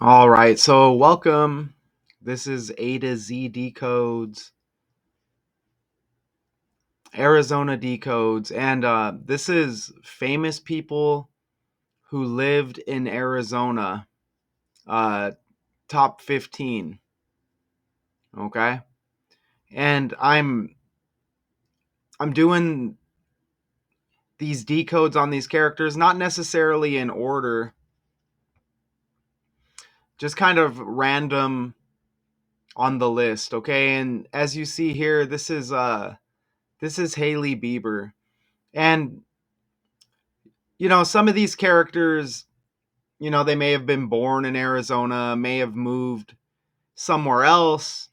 All right, so welcome. This is A to Z Decodes, Arizona Decodes, and this is famous people who lived in Arizona, uh, top 15. Okay, and I'm doing these decodes on these characters, not necessarily in order, just kind of random on the list. Okay, and as you see here, this is Hailey Bieber, and some of these characters, they may have been born in Arizona, may have moved somewhere else.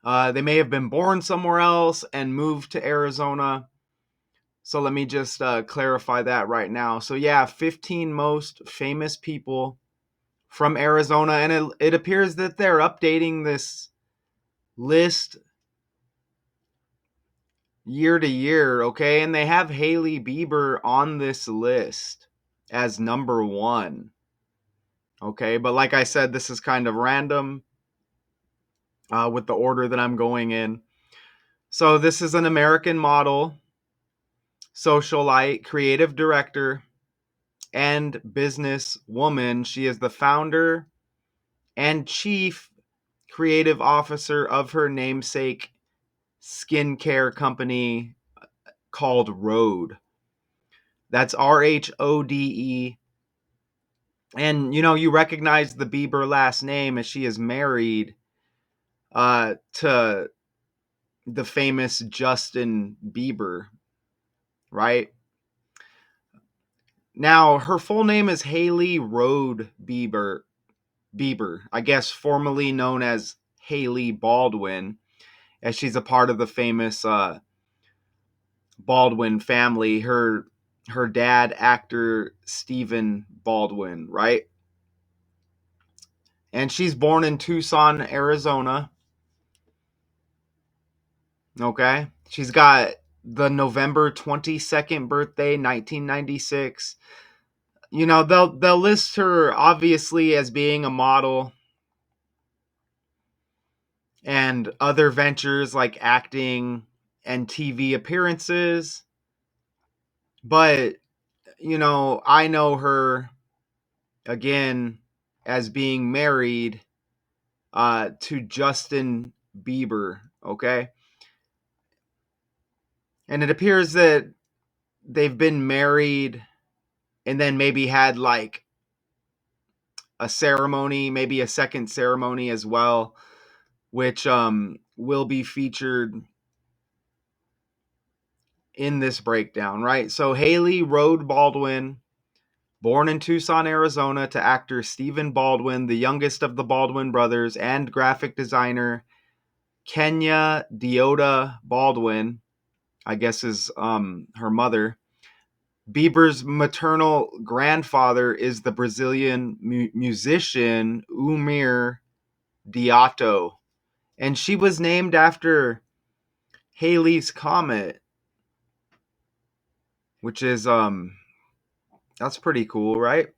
They may have been born somewhere else and moved to Arizona. So let me just clarify that right now. So, yeah, 15 most famous people from Arizona. And it appears that they're updating this list year to year. Okay. And they have Hailey Bieber on this list as number one. Okay. But like I said, this is kind of random with the order that I'm going in. So this is an American model, socialite, creative director, and businesswoman. She is the founder and chief creative officer of her namesake skincare company called Rhode. That's Rhode. And you recognize the Bieber last name as she is married to the famous Justin Bieber, right? Now, her full name is Hailey Rhode Bieber. I guess formerly known as Hailey Baldwin, as she's a part of the famous Baldwin family. Her dad, actor Stephen Baldwin, right? And she's born in Tucson, Arizona. Okay, she's got the November 22nd birthday, 1996. They'll list her obviously as being a model and other ventures like acting and TV appearances. But, I know her again as being married to Justin Bieber, okay? And it appears that they've been married and then maybe had like a ceremony, maybe a second ceremony as well, which will be featured in this breakdown, right? So Hailey Rhode Baldwin, born in Tucson, Arizona, to actor Stephen Baldwin, the youngest of the Baldwin brothers, and graphic designer Kenya Deoda Baldwin, I guess is her mother. Bieber's maternal grandfather is the Brazilian musician Umir Diato, and she was named after Halley's Comet, which is that's pretty cool, right?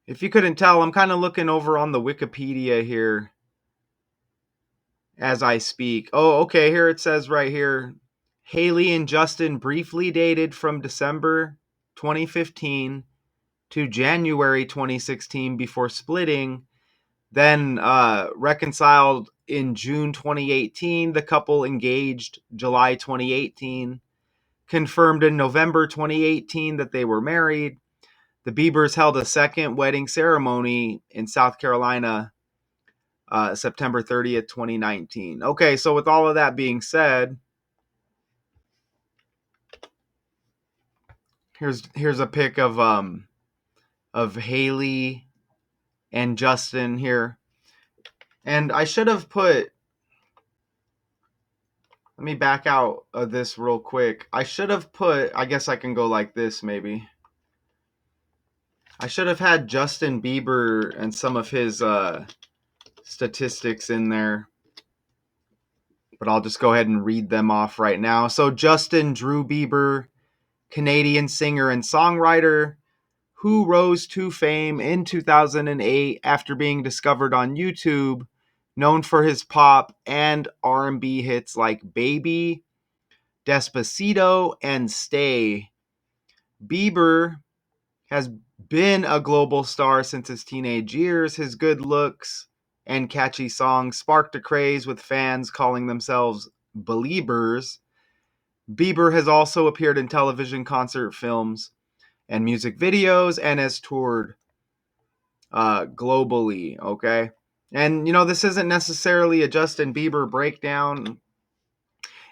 If you couldn't tell, I'm kind of looking over on the Wikipedia here as I speak. Oh, okay, here it says right here, Hailey and Justin briefly dated from December 2015 to January 2016 before splitting, then reconciled in June 2018. The couple engaged July 2018, confirmed in November 2018 that they were married. The Biebers held a second wedding ceremony in South Carolina September 30th, 2019. Okay, so with all of that being said, here's a pic of Hailey and Justin here. And I should have put, let me back out of this real quick. I should have put, I guess I can go like this maybe. I should have had Justin Bieber and some of his statistics in there, but I'll just go ahead and read them off right now. So Justin Drew Bieber, Canadian singer and songwriter who rose to fame in 2008 after being discovered on YouTube, known for his pop and R&B hits like Baby, Despacito, and Stay. Bieber has been a global star since his teenage years. His good looks and catchy songs sparked a craze with fans calling themselves Beliebers. Bieber has also appeared in television, concert films, and music videos, and has toured globally, okay? And, this isn't necessarily a Justin Bieber breakdown,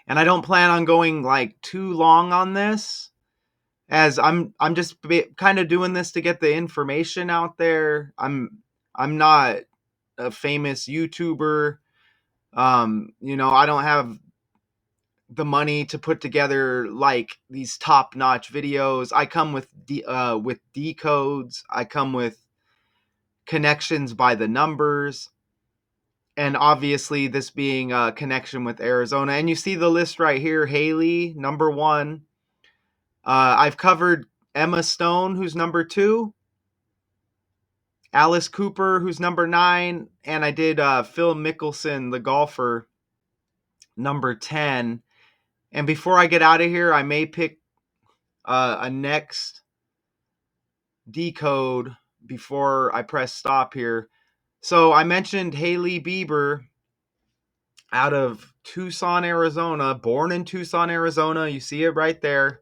and I don't plan on going, too long on this, as I'm just kind of doing this to get the information out there. I'm not a famous YouTuber. I don't have the money to put together these top-notch videos. I come with decodes. I come with connections by the numbers, and obviously this being a connection with Arizona. And you see the list right here: Hailey, number 1. I've covered Emma Stone, who's number 2. Alice Cooper, who's number 9. And I did Phil Mickelson, the golfer, number 10. And before I get out of here, I may pick a next decode before I press stop here. So I mentioned Hailey Bieber out of Tucson, Arizona, born in Tucson, Arizona. You see it right there.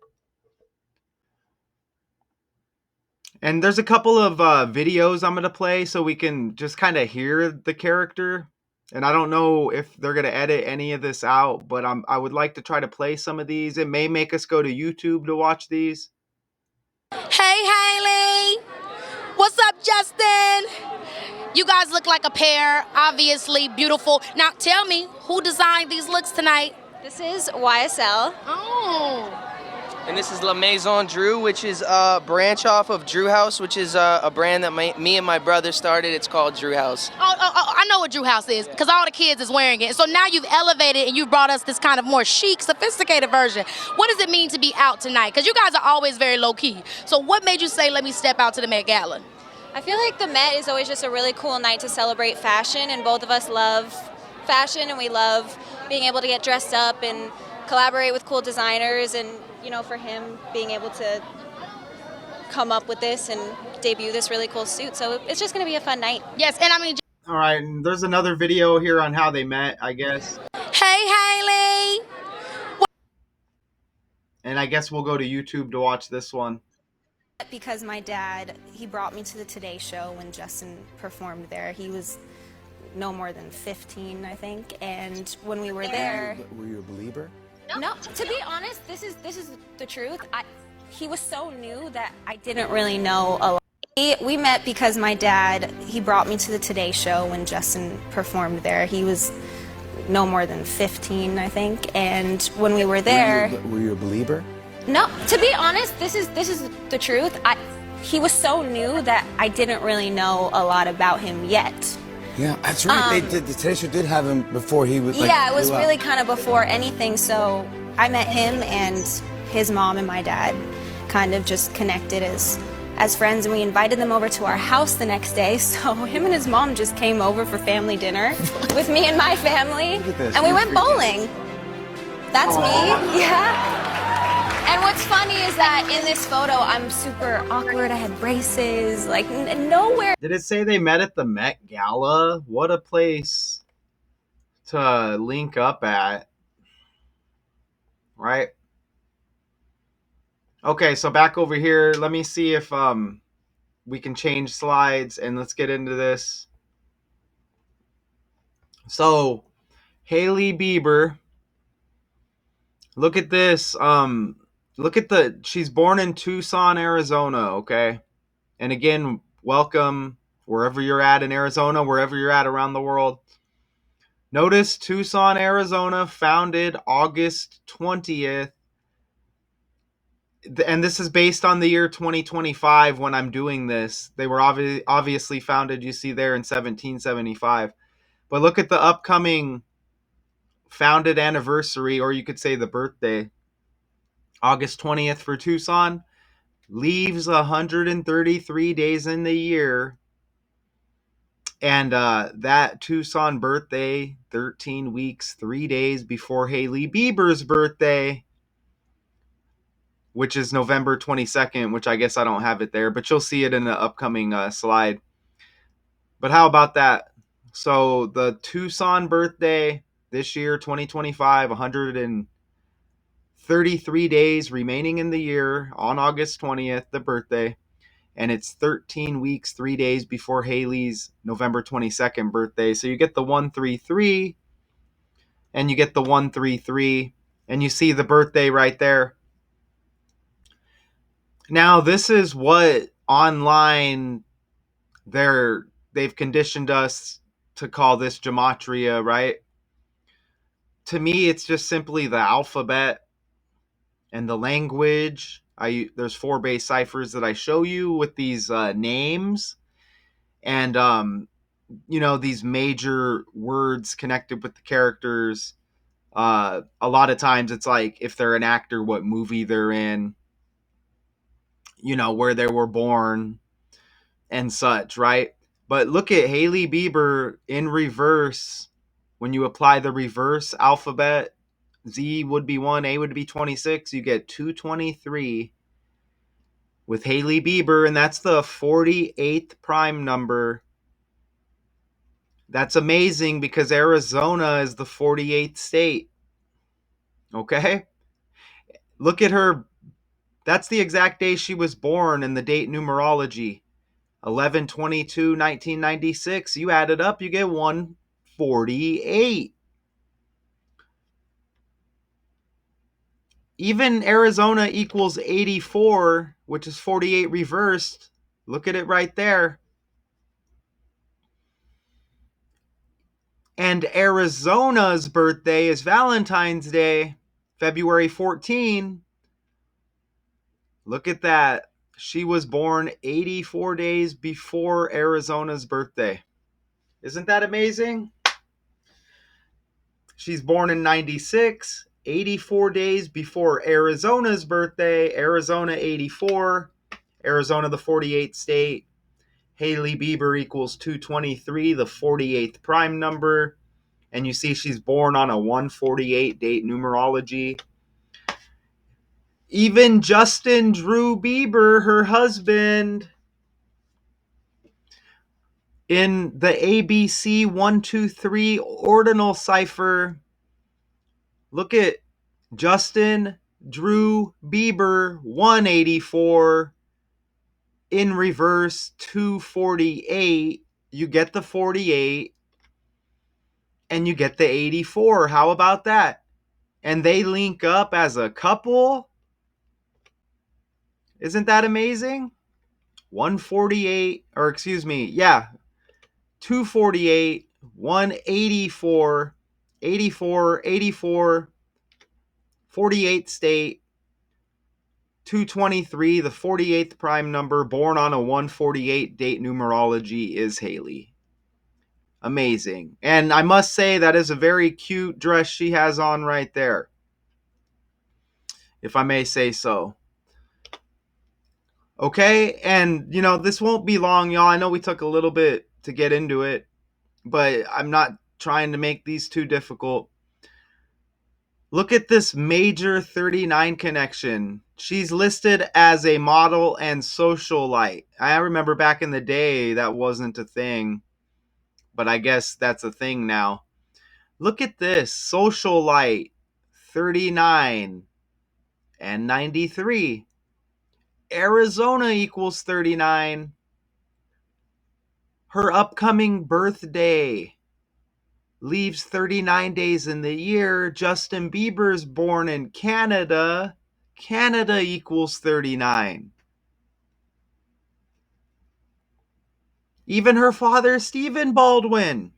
And there's a couple of videos I'm going to play so we can just kind of hear the character. And I don't know if they're going to edit any of this out, but I would like to try to play some of these. It may make us go to YouTube to watch these. Hey, Hailey. What's up, Justin? You guys look like a pair, obviously beautiful. Now, tell me, who designed these looks tonight? This is YSL. Oh. And this is La Maison Drew, which is a branch off of Drew House, which is a brand that me and my brother started. It's called Drew House. Oh, I know what Drew House is, because all the kids is wearing it. So now you've elevated and you've brought us this kind of more chic, sophisticated version. What does it mean to be out tonight? Because you guys are always very low-key. So what made you say, let me step out to the Met Gala? I feel like the Met is always just a really cool night to celebrate fashion, and both of us love fashion, and we love being able to get dressed up and collaborate with cool designers, and for him being able to come up with this and debut this really cool suit. So it's just going to be a fun night. Yes, and I mean... All right, and there's another video here on how they met, I guess. Hey, Hailey. And I guess we'll go to YouTube to watch this one. Because my dad, he brought me to the Today Show when Justin performed there. He was no more than 15, I think, and when we were there... Were you a believer? No, to be honest, this is the truth. He was so new that I didn't really know a lot. We met because my dad, he brought me to the Today Show when Justin performed there. He was no more than 15, I think, and when we were there... Were you a believer? No, to be honest, this is the truth. He was so new that I didn't really know a lot about him yet. Yeah, that's right. The Today Show did have him before he was. Yeah, it was really kind of before anything. So I met him, and his mom and my dad kind of just connected as friends, and we invited them over to our house the next day. So him and his mom just came over for family dinner with me and my family, and we went bowling. That's me. Yeah. And what's funny is that in this photo, I'm super awkward. I had braces, nowhere. Did it say they met at the Met Gala? What a place to link up at. Right? Okay, so back over here. Let me see if we can change slides, and let's get into this. So, Hailey Bieber. Look at this. She's born in Tucson, Arizona, okay? And again, welcome wherever you're at in Arizona, wherever you're at around the world. Notice Tucson, Arizona, founded August 20th. And this is based on the year 2025 when I'm doing this. They were obviously founded, you see there, in 1775. But look at the upcoming founded anniversary, or you could say the birthday. August 20th for Tucson. leaves 133 days in the year. And that Tucson birthday, 13 weeks, 3 days before Hailey Bieber's birthday, which is November 22nd, which I guess I don't have it there, but you'll see it in the upcoming slide. But how about that? So the Tucson birthday this year, 2025, 133 days remaining in the year on August 20th, the birthday. And it's 13 weeks, 3 days before Hailey's November 22nd birthday. So you get the 133 and you get the 133 and you see the birthday right there. Now, this is what online they've conditioned us to call this gematria, right? To me, it's just simply the alphabet and the language. There's 4 base ciphers that I show you with these names, and these major words connected with the characters. A lot of times it's like if they're an actor, what movie they're in, where they were born and such, right? But look at Hailey Bieber in reverse. When you apply the reverse alphabet, Z would be 1, A would be 26. You get 223 with Hailey Bieber, and that's the 48th prime number. That's amazing because Arizona is the 48th state. Okay? Look at her. That's the exact day she was born in the date numerology. 11/22/1996. You add it up, you get 148. Even Arizona equals 84, which is 48 reversed. Look at it right there. And Arizona's birthday is Valentine's Day, February 14. Look at that. She was born 84 days before Arizona's birthday. Isn't that amazing? She's born in 96, 84 days before Arizona's birthday. Arizona 84, Arizona the 48th state. Hailey Bieber equals 223, the 48th prime number. And you see she's born on a 148 date numerology. Even Justin Drew Bieber, her husband, in the ABC 123 ordinal cipher, look at Justin Drew Bieber 184 in reverse 248. You get the 48 and you get the 84. How about that? And they link up as a couple. Isn't that amazing? 148, or excuse me, yeah, 248, 184, 84, 84, 48th state, 223, the 48th prime number, born on a 148 date numerology is Hailey. Amazing. And I must say that is a very cute dress she has on right there, if I may say so. Okay, and this won't be long, y'all. I know we took a little bit to get into it, but I'm not trying to make these too difficult. Look at this major 39 connection. She's listed as a model and socialite. I remember back in the day that wasn't a thing, but I guess that's a thing now. Look at this, socialite, 39 and 93. Arizona equals 39. Her upcoming birthday leaves 39 days in the year. Justin Bieber's born in Canada. Canada equals 39. Even her father, Stephen Baldwin,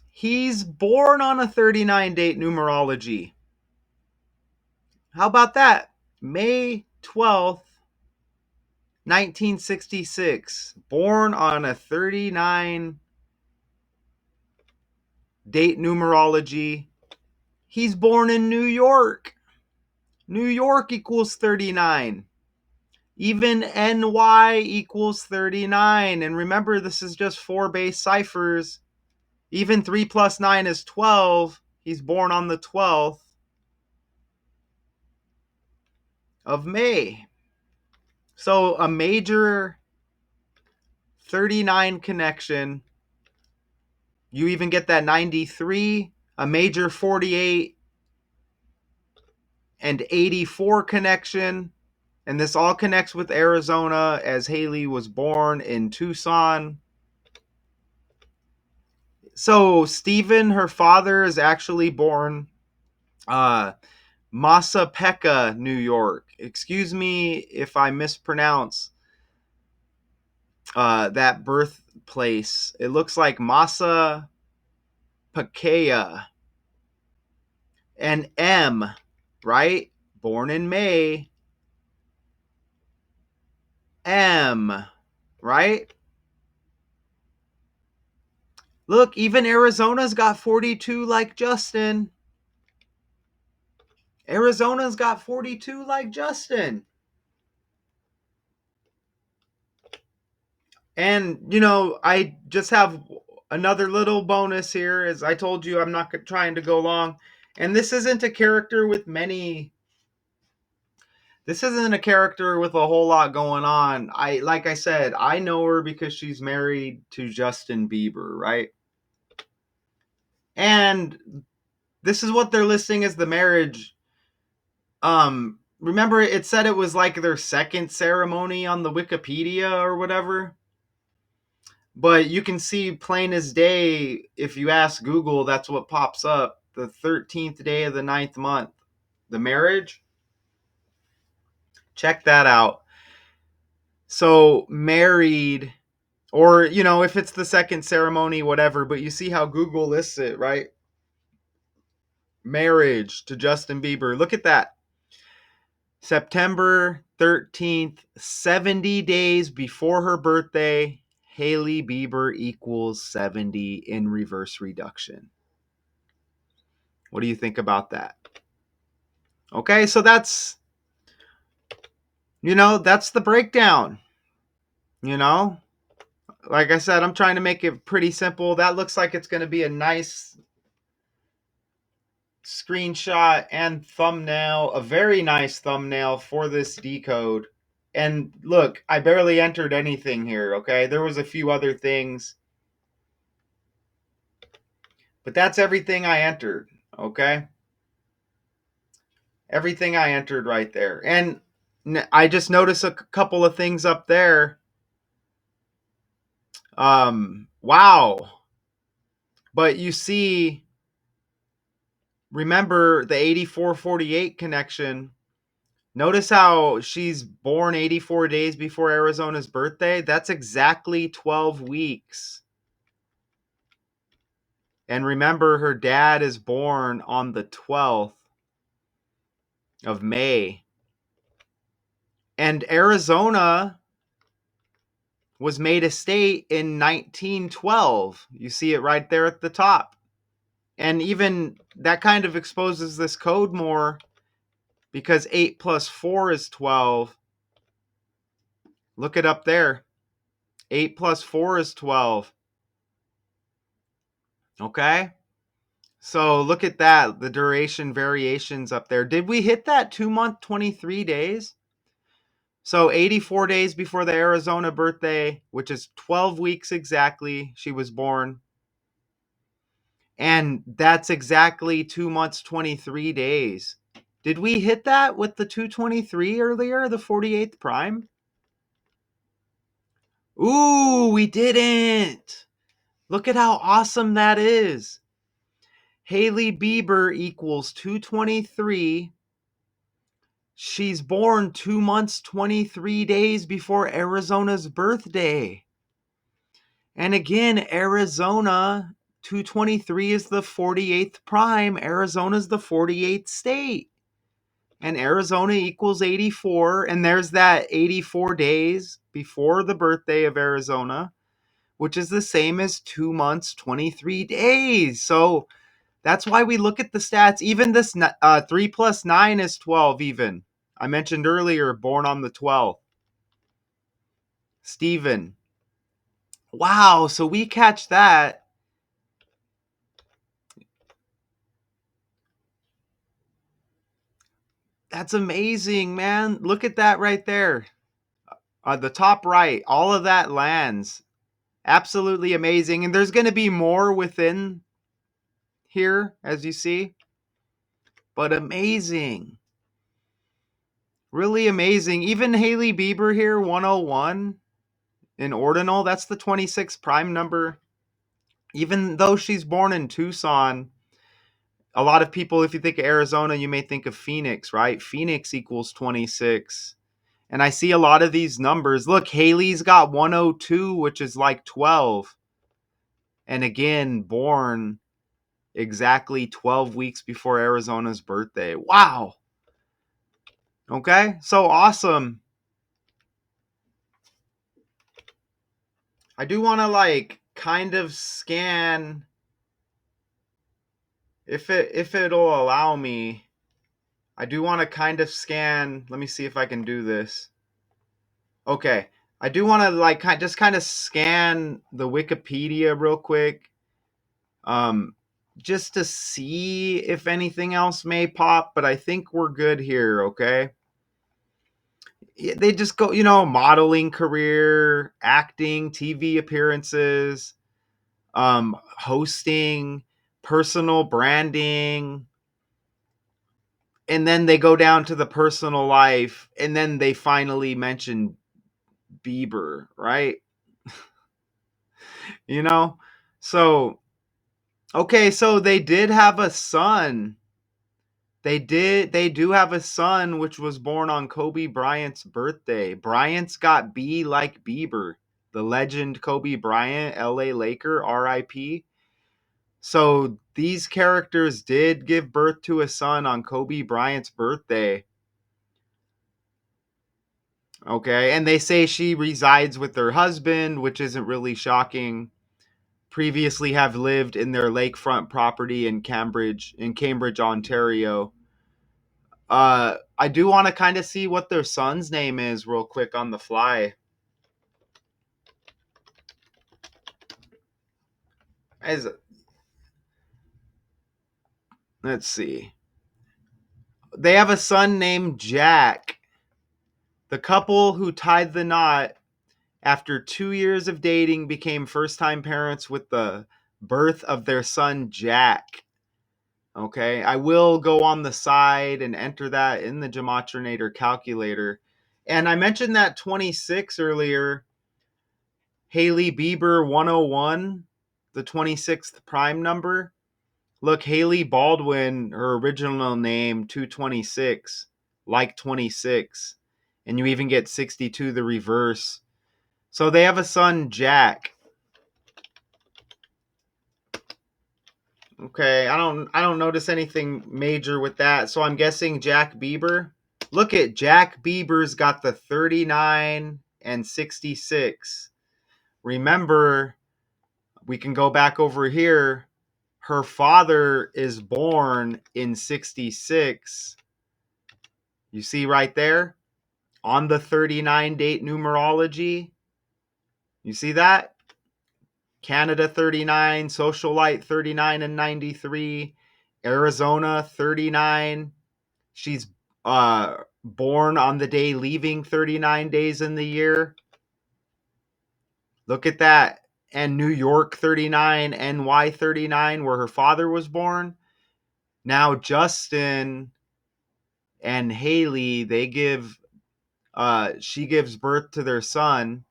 he's born on a 39 date numerology. How about that? May 12th, 1966. Born on a 39 date numerology. He's born in New York. New York equals 39. Even NY equals 39. And remember, this is just 4 base ciphers. Even 3 plus 9 is 12. He's born on the 12th of May. So a major 39 connection. You even get that 93, a major 48, and 84 connection. And this all connects with Arizona, as Hailey was born in Tucson. So Stephen, her father, is actually born Massapequa, New York. Excuse me if I mispronounce that birthplace. It looks like Massapequa. And M, right? Born in May. M, right? Look, even Arizona's got 42 like Justin. Arizona's got 42 like Justin. And, you know, I just have another little bonus here. As I told you, I'm not trying to go long. And this isn't a character with a character with a whole lot going on. Like I said, I know her because she's married to Justin Bieber, right? And this is what they're listing as the marriage. Remember it said it was like their second ceremony on the Wikipedia or whatever? But you can see plain as day, if you ask Google, that's what pops up. The 13th day of the 9th month. The marriage? Check that out. So married, or, you know, if it's the second ceremony, whatever, but you see how Google lists it, right? Marriage to Justin Bieber. Look at that. September 13th, 70 days before her birthday, Hailey Bieber equals 70 in reverse reduction. What do you think about that? Okay, so that's the breakdown. Like I said, I'm trying to make it pretty simple. That looks like it's going to be a nice screenshot and thumbnail, a very nice thumbnail for this decode. And look, I barely entered anything here, okay? There was a few other things, but that's everything I entered, okay? Everything I entered right there. And I just noticed a couple of things up there. Wow. But you see, remember the 84-48 connection. Notice how she's born 84 days before Arizona's birthday? That's exactly 12 weeks. And remember, her dad is born on the 12th of May. And Arizona was made a state in 1912. You see it right there at the top. And even that kind of exposes this code more, because 8 plus 4 is 12. Look it up there. 8 plus 4 is 12. Okay? So look at that, the duration variations up there. Did we hit that 2-month, 23 days? So 84 days before the Arizona birthday, which is 12 weeks exactly, she was born. And that's exactly 2 months, 23 days. Did we hit that with the 223 earlier, the 48th prime? Ooh, we didn't. Look at how awesome that is. Hailey Bieber equals 223. She's born 2 months, 23 days before Arizona's birthday. And again, Arizona, 223 is the 48th prime. Arizona's the 48th state. And Arizona equals 84. And there's that 84 days before the birthday of Arizona, which is the same as 2 months, 23 days. So That's why we look at the stats. Even this 3 plus 9 is 12 even. I mentioned earlier, born on the 12th. Steven. Wow, so we catch that. That's amazing, man. Look at that right there. The top right, all of that lands. Absolutely amazing. And there's going to be more within here, as you see. But amazing. Really amazing. Even Hailey Bieber here, 101 in ordinal. That's the 26 prime number. Even though she's born in Tucson, a lot of people, if you think of Arizona, you may think of Phoenix, right? Phoenix equals 26. And I see a lot of these numbers. Look, Hailey's got 102, which is like 12. And again, born exactly 12 weeks before Arizona's birthday. Wow. Okay, so awesome. I do want to like kind of scan if it'll allow me. I do want to kind of scan. Let me see if I can do this. Okay. I do want to like just kind of scan the Wikipedia real quick. Just to see if anything else may pop, but I think we're good here, okay? They just go, modeling career, acting, TV appearances, hosting, personal branding, and then they go down to the personal life, and then they finally mention Bieber, right? So okay, so they did have a son. They do have a son which was born on Kobe Bryant's birthday. Bryant's got B like Bieber. The legend Kobe Bryant, LA Laker, RIP. So these characters did give birth to a son on Kobe Bryant's birthday. Okay, and they say she resides with her husband, which isn't really shocking. Previously have lived in their lakefront property in Cambridge, Ontario. I do want to kind of see what their son's name is real quick on the fly. Let's see. They have a son named Jack. The couple who tied the knot after 2 years of dating became first-time parents with the birth of their son Jack. Okay, I will go on the side and enter that in the Gematrinator calculator. And I mentioned that 26 earlier. Hailey Bieber 101, the 26th prime number. Look, Hailey Baldwin, her original name, 226, like 26. And you even get 62 the reverse. So they have a son, Jack. Okay, I don't notice anything major with that. So I'm guessing Jack Bieber. Look at Jack Bieber's got the 39 and 66. Remember, we can go back over here. Her father is born in 66. You see right there on the 39 date numerology. You see that? Canada 39, socialite 39 and 93, Arizona 39. She's born on the day leaving 39 days in the year. Look at that. And New York 39, NY 39, where her father was born. Now Justin and Hailey, she gives birth to their son.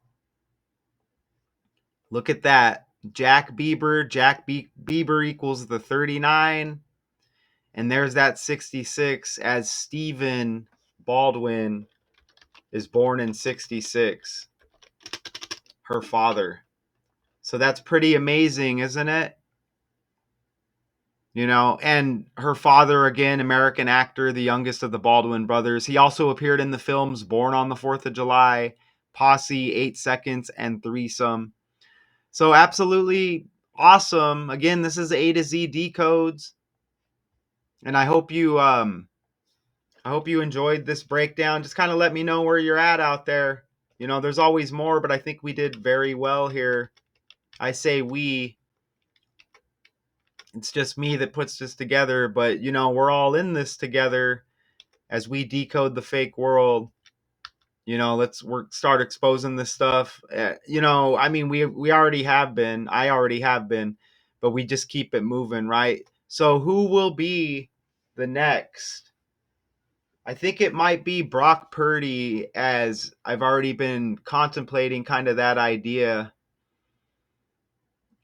Look at that. Jack Bieber equals the 39. And there's that 66 as Stephen Baldwin is born in 66. Her father. So that's pretty amazing, isn't it? And her father, again, American actor, the youngest of the Baldwin brothers. He also appeared in the films Born on the 4th of July, Posse, 8 Seconds, and Threesome. So absolutely awesome. Again, this is A to Z Decodes. And I hope you enjoyed this breakdown. Just kind of let me know where you're at out there. You know, there's always more, but I think we did very well here. I say we. It's just me that puts this together, but you know, we're all in this together as we decode the fake world. You know, we're start exposing this stuff. You know, I mean, we already have been. I already have been, but we just keep it moving, right? So who will be the next? I think it might be Brock Purdy, as I've already been contemplating kind of that idea.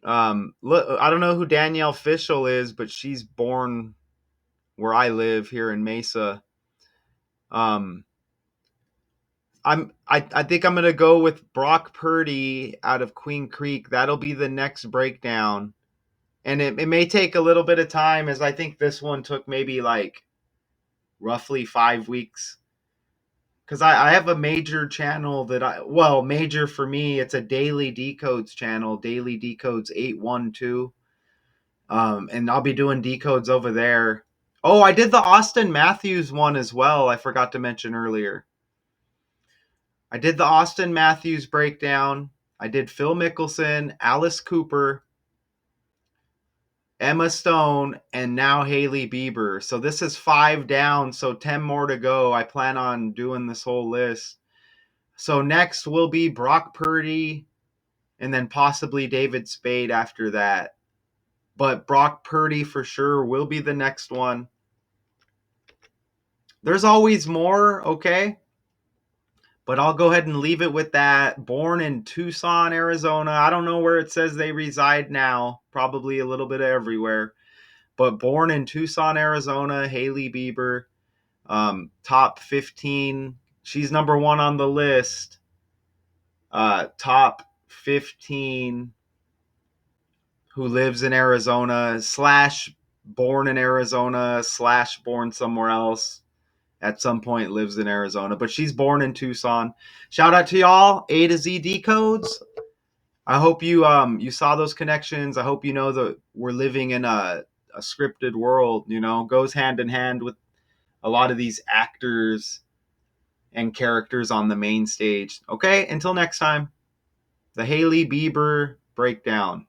Look, I don't know who Danielle Fishel is, but she's born where I live here in Mesa. Um, I think I'm gonna go with Brock Purdy out of Queen Creek. That'll be the next breakdown, and it may take a little bit of time, as I think this one took maybe like roughly 5 weeks. Because I have a major channel major for me, it's a Daily Decodes channel, Daily Decodes 812. And I'll be doing decodes over there. Oh, I did the Austin Matthews one as well. I forgot to mention earlier. I did the Austin Matthews breakdown. I did Phil Mickelson, Alice Cooper, Emma Stone, and now Hailey Bieber. So this is 5 down, so 10 more to go. I plan on doing this whole list. So next will be Brock Purdy, and then possibly David Spade after that. But Brock Purdy for sure will be the next one. There's always more, okay? But I'll go ahead and leave it with that. Born in Tucson, Arizona. I don't know where it says they reside now. Probably a little bit of everywhere. But born in Tucson, Arizona, Hailey Bieber. Top 15. She's number 1 on the list. Top 15 who lives in Arizona / born in Arizona / born somewhere else. At some point lives in Arizona, but she's born in Tucson. Shout out to y'all, A to Z Decodes. I hope you saw those connections. I hope you know that we're living in a scripted world, you know, goes hand in hand with a lot of these actors and characters on the main stage. Okay, until next time, the Hailey Bieber breakdown.